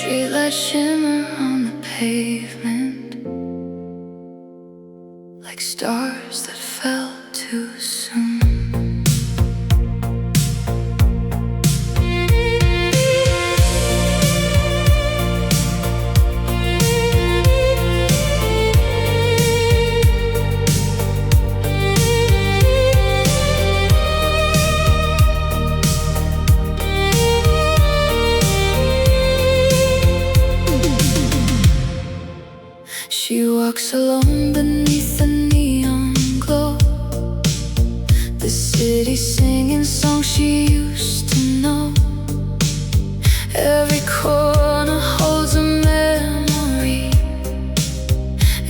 Streetlights shimmer on the pavement like stars that fell too soon. She walks alone beneath the neon glow, the city singing songs she used to know. Every corner holds a memory,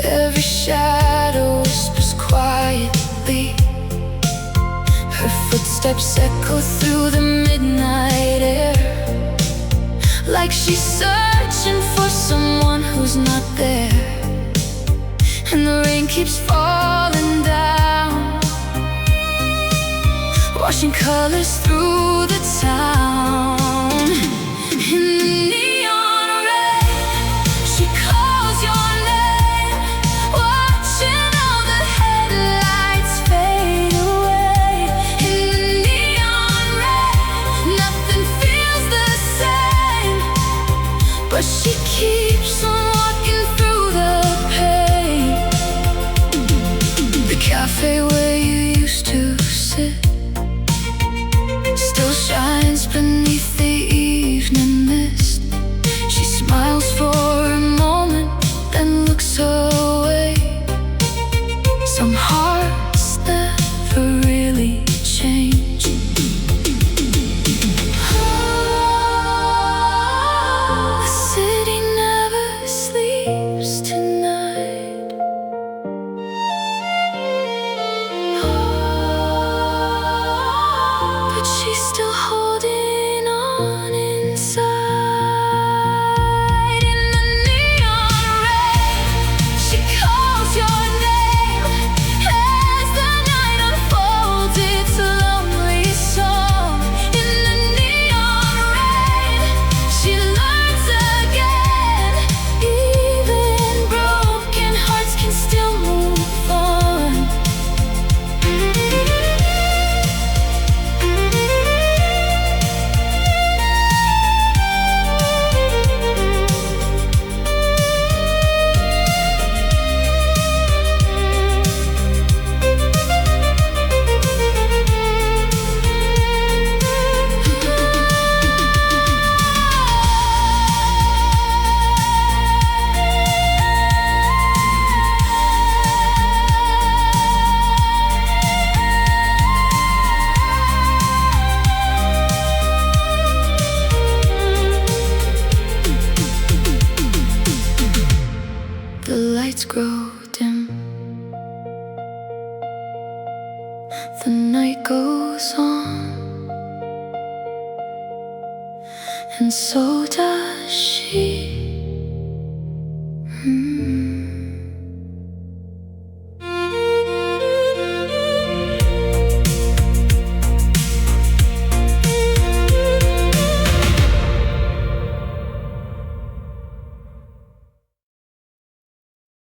every shadow whispers quietly. Her footsteps echo through the midnight air, like she's searching for someone who's not there. And the rain keeps falling down, washing colors through the town. In the neon rain, she calls your name, watching all the headlights fade away. In the neon rain, nothing feels the same, but she keeps on walking through the pain. The cafe where you used to sit still shines beneath the evening mist. She smiles for a moment, then looks away. Some hearts never really change. The city never sleeps tonight. But she's still holding on inside. In the neon rain, she calls your name as the night unfolds its lonely song. In the neon rain, she learns again. Even broken hearts can still move on. The lights grow dim, the night goes on, and so does she.